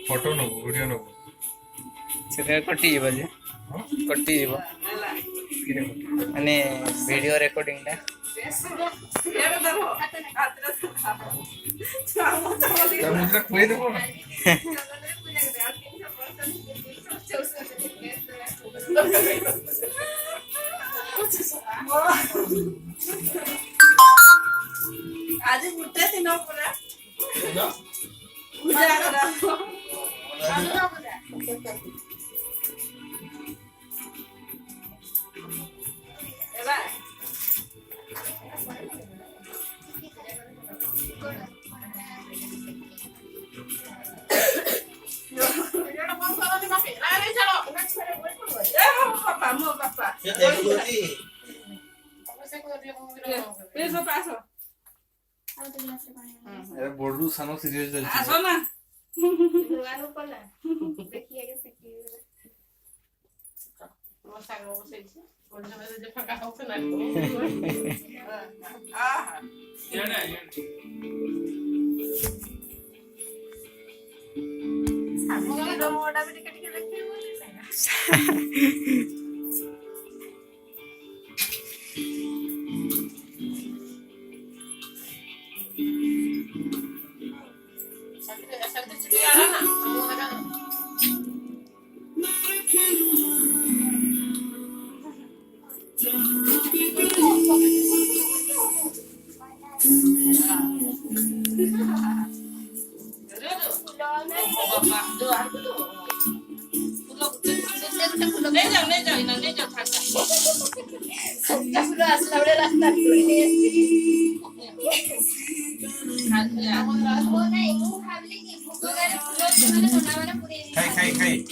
Photo नबो video नबो से कटि जीव जे कटि जीव माने वीडियो रिकॉर्डिंग टा मुझे कोई देबो ना आज मुट्टे दिन पूरा पूजा करा बोर्डू सानो सीरियस आसो ना दुआनो पला देखिए के सिटी वो सागो से कोन में जे फका होत ना आ येडा सागो रो मोडा भी टिके टिके देखिए बोले खाई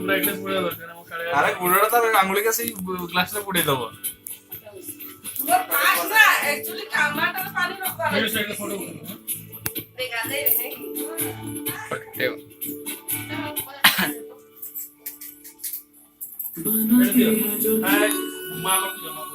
ब्राइटनेस पुढे जातो अरे गुडडा तर आंघोळी कशी ग्लासला पुढे दबो वो पास ना एक्चुअली टमाटर पानी नको मेरे साइड फोटो देखा दे नहीं पट्टे हाय मामा जमा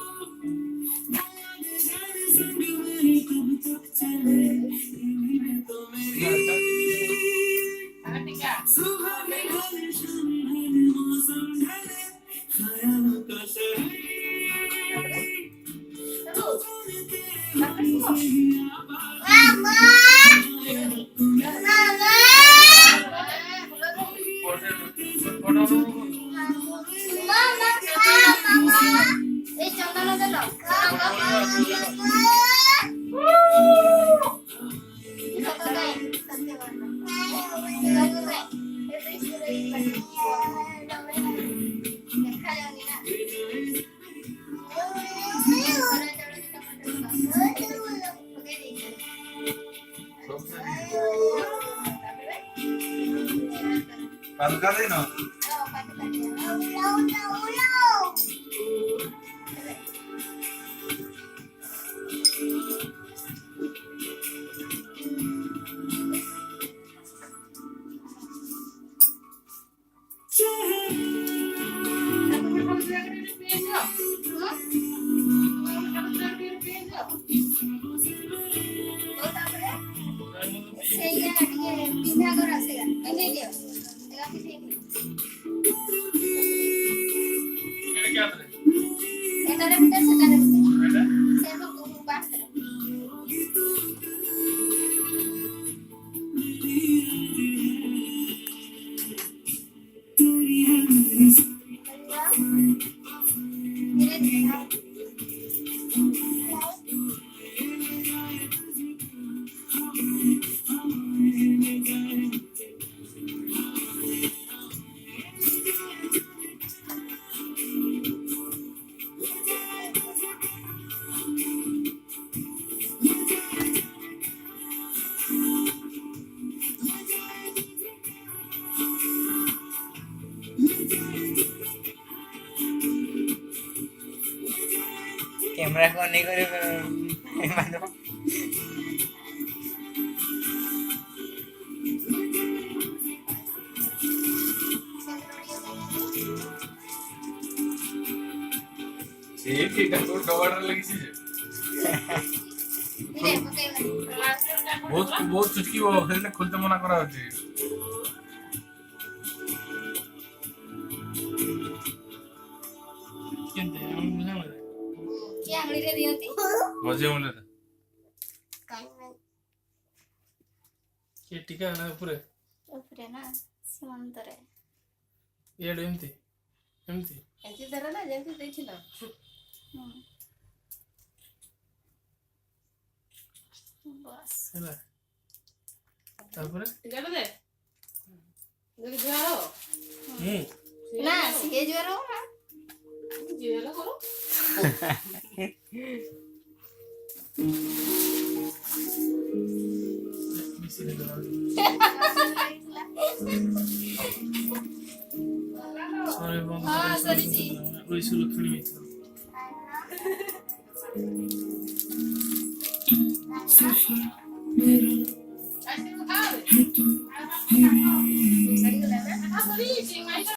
Pagka rin, no? ସେଇଆ ଟିକେ ପିନ୍ଧା କର ସେଇଆ ପିନ୍ଧେଇ ଦିଅ ସେଇଆ ପିନ୍ଧେଇ ଦିଅ ଏଇଟା क्या करे ଏଟାରେ ଗୋଟେ ସେଟାରେ ଗୋଟେ ଏଇଟା ସେ ବାହାରେ धीरे धीरे कैमरा को नहीं करे मानो ठीक है तो डबाड़ लगी जे धीरे पकेइबा बहुत बहुत चुटकी वो हेल्थ खुलते मना करा होती केंते हम बुझा मरे କି ଆଙ୍ଗୁଳିରେ ଦିଅନ୍ତି मजे मुले କାଇଁ ନାଇଁ के टीका ना पूरे ଉପରେ ନା ସୀମନ୍ତରେ ଏଡ ଏମିତି ଏମିତି ଏମିତି ଦେଲା ନା ଯେମିତି ଦେଇଥିଲ ବସ୍ ହେଲା ତାପରେ ଟିକାଟା ଦେ ଯଦି ଝିଅ ହବ ନା ସିଏ ଜୁଆର ନା ଝିଅ ହେଲା କରୁ ମିଶି ଦେଲା ସରି ବନ୍ଦ ହଁ ସରିଛି ଓଇସୁ ଲକ୍ଷ୍ମୀ ମିତ୍ର